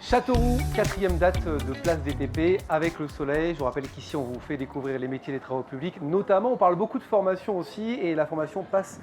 Châteauroux, quatrième date de Place DTP avec le soleil. Je vous rappelle qu'ici on vous fait découvrir les métiers des travaux publics. Notamment, on parle beaucoup de formation aussi et la formation passe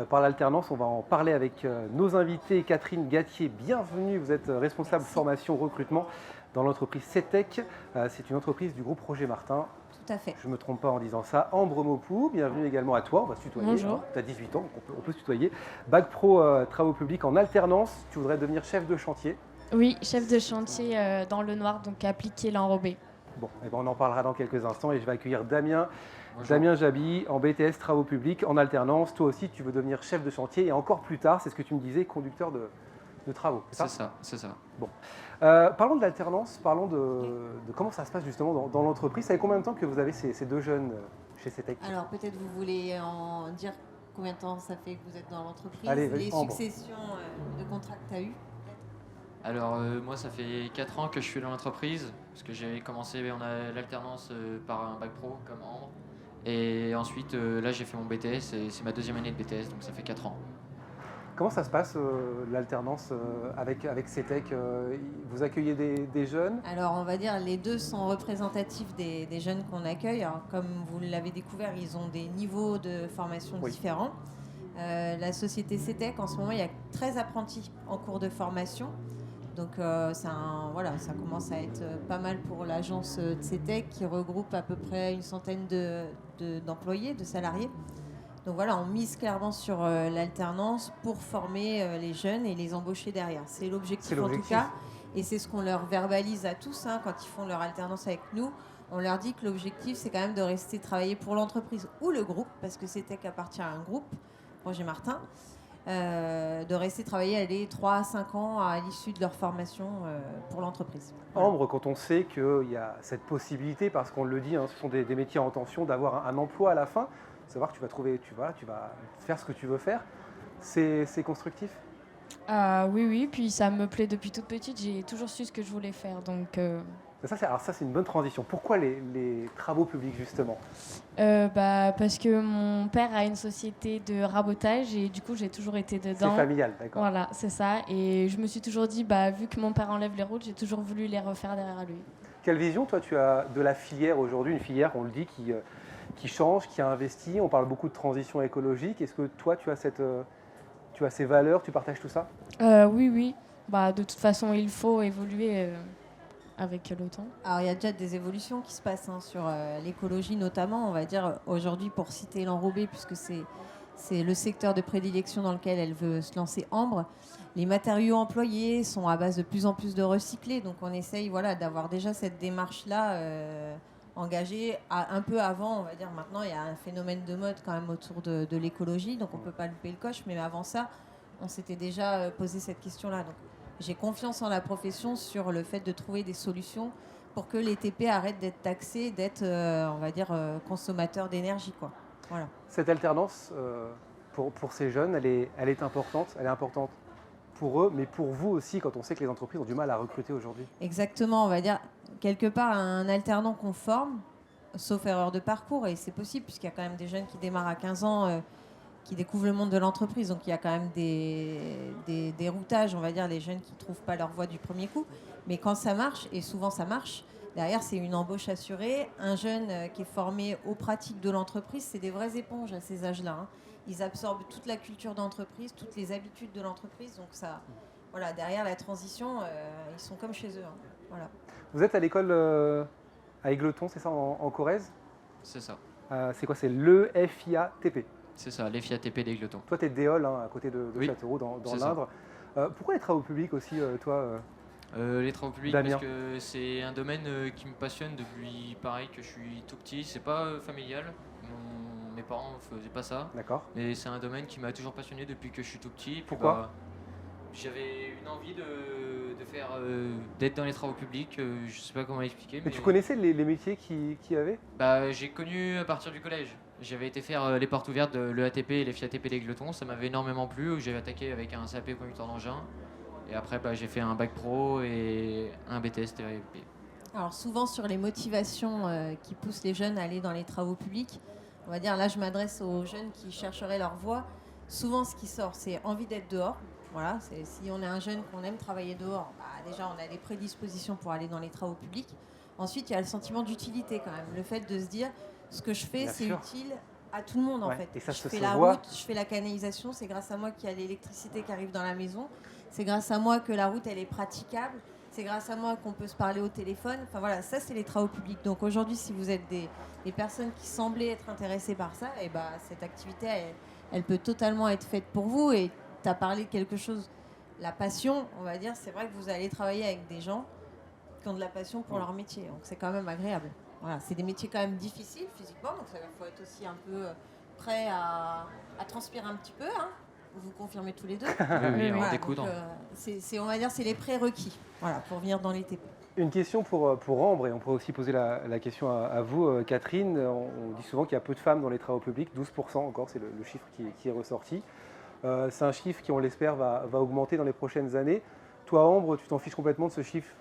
par l'alternance. On va en parler avec nos invités. Catherine Gattier, bienvenue. Vous êtes responsable formation recrutement dans l'entreprise CETEC. C'est une entreprise du groupe Roger Martin. Tout à fait. Je ne me trompe pas en disant ça. Ambre Mopou, bienvenue également à toi. On va se tutoyer. Bonjour. Tu as 18 ans, donc on peut se tutoyer. Bac Pro travaux publics en alternance. Tu voudrais devenir chef de chantier. Oui, chef de chantier dans le noir, donc appliqué l'enrobé. Bon, eh ben on en parlera dans quelques instants et je vais accueillir Damien. Bonjour. Damien Jaby en BTS Travaux Publics en alternance. Toi aussi, tu veux devenir chef de chantier et encore plus tard, c'est ce que tu me disais, conducteur de travaux. C'est ça. Bon. Parlons de l'alternance, parlons de comment ça se passe justement dans l'entreprise. Ça fait combien de temps que vous avez ces deux jeunes chez CETEC? Alors peut-être vous voulez en dire combien de temps ça fait que vous êtes dans l'entreprise, Allez, les Ambre. successions de contrats que tu as eues. Alors moi ça fait 4 ans que je suis dans l'entreprise, parce que j'ai commencé l'alternance par un bac pro comme Ambre. Et ensuite là j'ai fait mon BTS et c'est ma deuxième année de BTS, donc ça fait 4 ans. Comment ça se passe l'alternance avec CETEC? Vous accueillez des jeunes? Alors on va dire les deux sont représentatifs des jeunes qu'on accueille. Alors, comme vous l'avez découvert, ils ont des niveaux de formation différents. La société CETEC, en ce moment, il y a 13 apprentis en cours de formation. Donc ça commence à être pas mal pour l'agence de CETEC qui regroupe à peu près une centaine d'employés, de salariés. Donc voilà, on mise clairement sur l'alternance pour former les jeunes et les embaucher derrière. C'est l'objectif en tout cas. Et c'est ce qu'on leur verbalise à tous quand ils font leur alternance avec nous. On leur dit que l'objectif, c'est quand même de rester travailler pour l'entreprise ou le groupe, parce que CETEC appartient à un groupe, Roger Martin. De rester travailler les 3 à 5 ans à l'issue de leur formation pour l'entreprise. Voilà. Ambre, quand on sait qu'il y a cette possibilité, parce qu'on le dit, ce sont des métiers en tension, d'avoir un emploi à la fin, savoir que tu vas faire ce que tu veux faire, c'est constructif? Oui, puis ça me plaît depuis toute petite, j'ai toujours su ce que je voulais faire. Donc, Ça, c'est une bonne transition. Pourquoi les travaux publics, justement? parce que mon père a une société de rabotage et du coup j'ai toujours été dedans. C'est familial, d'accord. Voilà, c'est ça. Et je me suis toujours dit, vu que mon père enlève les routes, j'ai toujours voulu les refaire derrière lui. Quelle vision, toi, tu as de la filière aujourd'hui? Une filière, on le dit, qui change, qui a investi. On parle beaucoup de transition écologique. Est-ce que toi, tu as ces valeurs, tu partages tout ça? Oui. De toute façon, il faut évoluer avec le temps. Alors il y a déjà des évolutions qui se passent sur l'écologie notamment, on va dire aujourd'hui pour citer l'enrobé, puisque c'est le secteur de prédilection dans lequel elle veut se lancer Ambre. Les matériaux employés sont à base de plus en plus de recyclés, donc on essaye d'avoir déjà cette démarche-là engagée un peu avant, on va dire. Maintenant il y a un phénomène de mode quand même autour de l'écologie, donc on ne peut pas louper le coche, mais avant ça, on s'était déjà posé cette question-là. Donc, j'ai confiance en la profession sur le fait de trouver des solutions pour que les TP arrêtent d'être taxés, d'être, consommateurs d'énergie, quoi. Voilà. Cette alternance, pour ces jeunes, elle est importante. Elle est importante pour eux, mais pour vous aussi, quand on sait que les entreprises ont du mal à recruter aujourd'hui. Exactement, on va dire, quelque part, un alternant qu'on forme, sauf erreur de parcours, et c'est possible, puisqu'il y a quand même des jeunes qui démarrent à 15 ans, qui découvrent le monde de l'entreprise. Donc il y a quand même des routages, on va dire, les jeunes qui ne trouvent pas leur voie du premier coup. Mais quand ça marche, et souvent ça marche, derrière c'est une embauche assurée. Un jeune qui est formé aux pratiques de l'entreprise, c'est des vraies éponges à ces âges-là. Ils absorbent toute la culture d'entreprise, toutes les habitudes de l'entreprise. Donc ça, voilà, derrière la transition, ils sont comme chez eux. Voilà. Vous êtes à l'école à Égletons, c'est ça, en Corrèze? C'est ça. C'est quoi? C'est l'EFIATP. C'est ça, les FIATP d'Égletons. Toi, tu es d'Éole, à côté de Oui, Châteauroux, dans c'est l'Indre. Pourquoi les travaux publics aussi, toi Les travaux publics, Damien. parce que c'est un domaine qui me passionne depuis pareil que je suis tout petit. C'est pas familial, mes parents ne faisaient pas ça. D'accord. Mais c'est un domaine qui m'a toujours passionné depuis que je suis tout petit. Puis, Pourquoi j'avais une envie d'être dans les travaux publics, je sais pas comment expliquer. Mais tu connaissais les métiers qu'il y avait? J'ai connu à partir du collège. J'avais été faire les portes ouvertes de l'EATP et les FIATP d'Égletons, ça m'avait énormément plu, où j'avais attaqué avec un CAP conducteur d'engin. Et après, j'ai fait un bac pro et un BTS TVP. Alors souvent sur les motivations qui poussent les jeunes à aller dans les travaux publics, on va dire, là je m'adresse aux jeunes qui chercheraient leur voie. Souvent ce qui sort, c'est envie d'être dehors. Voilà, si on est un jeune qu'on aime travailler dehors, déjà on a des prédispositions pour aller dans les travaux publics. Ensuite, il y a le sentiment d'utilité quand même. Le fait de se dire, ce que je fais, Bien c'est sûr. utile à tout le monde en fait. Et ça Je se fais la voit. route, je fais la canalisation, c'est grâce à moi qu'il y a l'électricité qui arrive dans la maison. C'est grâce à moi que la route, elle est praticable. C'est grâce à moi qu'on peut se parler au téléphone. Enfin voilà, ça c'est les travaux publics. Donc aujourd'hui, si vous êtes des personnes qui semblaient être intéressées par ça, et cette activité, elle peut totalement être faite pour vous. Et tu as parlé de quelque chose, la passion, on va dire, c'est vrai que vous allez travailler avec des gens qui ont de la passion pour leur métier. Donc c'est quand même agréable. Voilà, c'est des métiers quand même difficiles physiquement, donc il faut être aussi un peu prêt à transpirer un petit peu. Hein. Vous confirmez tous les deux. Oui, Voilà, en découdre. on va dire, c'est les prérequis, voilà, pour venir dans les TP. Une question pour Ambre, et on pourrait aussi poser la question à vous, Catherine. On dit souvent qu'il y a peu de femmes dans les travaux publics, 12% encore, c'est le chiffre qui est ressorti. C'est un chiffre qui, on l'espère, va augmenter dans les prochaines années. Toi, Ambre, tu t'en fiches complètement de ce chiffre?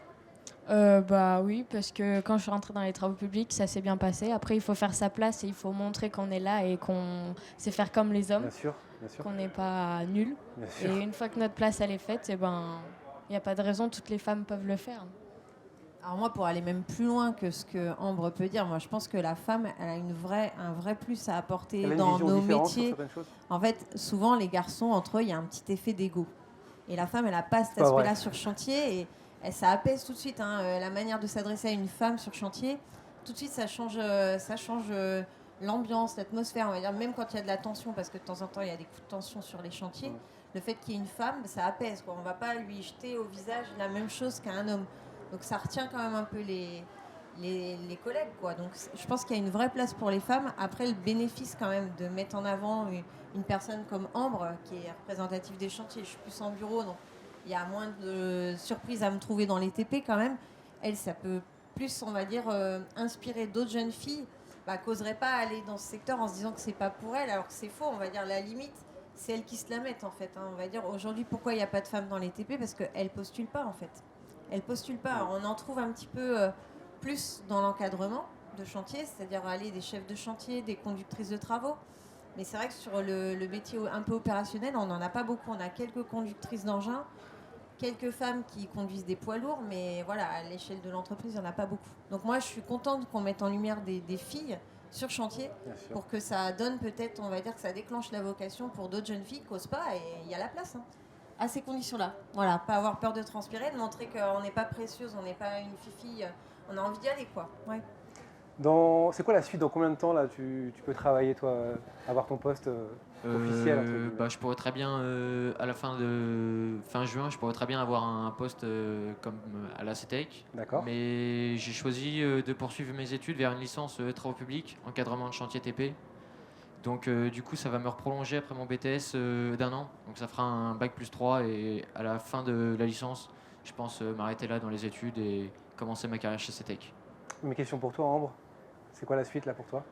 Oui, parce que quand je suis rentrée dans les travaux publics, ça s'est bien passé. Après, il faut faire sa place et il faut montrer qu'on est là et qu'on sait faire comme les hommes, Bien sûr, bien sûr. qu'on n'est pas nul. Bien sûr. Et une fois que notre place elle est faite, il n'y a pas de raison, toutes les femmes peuvent le faire. Alors moi, pour aller même plus loin que ce que Ambre peut dire, moi je pense que la femme, elle a un vrai plus à apporter Elle a une dans vision nos différente sur métiers. certaines choses. En fait, souvent les garçons, entre eux, il y a un petit effet d'ego. Et la femme, elle n'a pas cet C'est pas aspect-là vrai. sur chantier. Et ça apaise tout de suite. Hein, la manière de s'adresser à une femme sur chantier, tout de suite, ça change l'ambiance, l'atmosphère. On va dire, même quand il y a de la tension, parce que de temps en temps, il y a des coups de tension sur les chantiers. Le fait qu'il y ait une femme, ça apaise. Quoi. On ne va pas lui jeter au visage la même chose qu'à un homme. Donc ça retient quand même un peu les collègues. Quoi. Donc je pense qu'il y a une vraie place pour les femmes. Après, le bénéfice quand même de mettre en avant une personne comme Ambre, qui est représentative des chantiers. Je suis plus en bureau, donc il y a moins de surprises à me trouver dans les TP quand même. Elle, ça peut plus, on va dire, inspirer d'autres jeunes filles qui n'oseraient pas aller dans ce secteur en se disant que c'est pas pour elles, alors que c'est faux. On va dire la limite, c'est elles qui se la mettent en fait. Hein. On va dire aujourd'hui pourquoi il n'y a pas de femmes dans les TP, parce qu'elles postulent pas en fait. Elles postulent pas. Alors, on en trouve un petit peu plus dans l'encadrement de chantier, c'est-à-dire aller des chefs de chantier, des conductrices de travaux. Mais c'est vrai que sur le métier un peu opérationnel, on n'en a pas beaucoup. On a quelques conductrices d'engins, quelques femmes qui conduisent des poids lourds, mais voilà, à l'échelle de l'entreprise, il n'y en a pas beaucoup. Donc moi, je suis contente qu'on mette en lumière des filles sur chantier pour que ça donne peut-être, on va dire que ça déclenche la vocation pour d'autres jeunes filles qui n'osent pas, et il y a la place. Hein. À ces conditions-là. Voilà, pas avoir peur de transpirer, de montrer qu'on n'est pas précieuse, on n'est pas une fille, on a envie d'y aller, quoi. Ouais. C'est quoi la suite? Dans combien de temps là, tu peux travailler, toi, avoir ton poste officiel entre guillemets? Je pourrais très bien, à la fin juin, je pourrais très bien avoir un poste comme à la CETEC. D'accord. Mais j'ai choisi de poursuivre mes études vers une licence travaux publics, encadrement de chantier TP. Donc du coup, ça va me prolonger après mon BTS d'1 an. Donc ça fera un bac plus 3 et à la fin de la licence, je pense m'arrêter là dans les études et commencer ma carrière chez CETEC. Mes questions pour toi, Ambre. C'est quoi la suite là pour toi?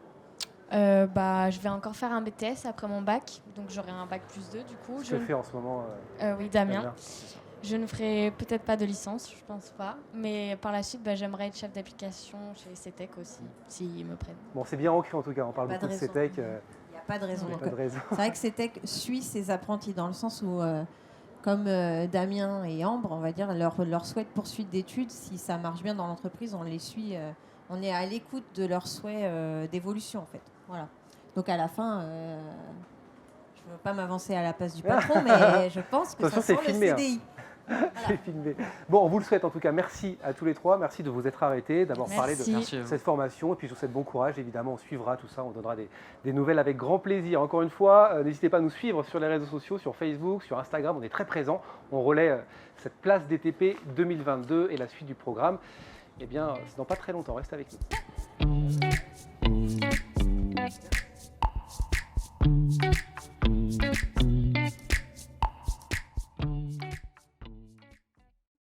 Je vais encore faire un BTS après mon bac, donc j'aurai un bac plus 2 du coup. Ce que fait en ce moment Oui, Damien. Damien. Je ne ferai peut-être pas de licence, je pense pas, mais par la suite, j'aimerais être chef d'application chez CETEC aussi, s'ils me prennent. Bon, c'est bien ancré en tout cas, on parle Pas beaucoup de raison. CETEC. Il n'y a pas de raison. C'est vrai que CETEC suit ses apprentis dans le sens où, comme Damien et Ambre, on va dire, leur souhait de poursuite d'études, si ça marche bien dans l'entreprise, on les suit, on est à l'écoute de leurs souhaits d'évolution en fait. Voilà. Donc à la fin, je ne veux pas m'avancer à la place du patron, mais je pense que Attention, ça sent c'est filmé, le CDI. Voilà. C'est filmé. Bon, on vous le souhaite en tout cas. Merci à tous les trois. Merci de vous être arrêtés, d'avoir parlé de cette formation. Et puis je vous souhaite bon courage. Évidemment, on suivra tout ça. On donnera des nouvelles avec grand plaisir. Encore une fois, n'hésitez pas à nous suivre sur les réseaux sociaux, sur Facebook, sur Instagram. On est très présents. On relaie cette place DTP 2022 et la suite du programme. Eh bien, c'est dans pas très longtemps. Reste avec nous.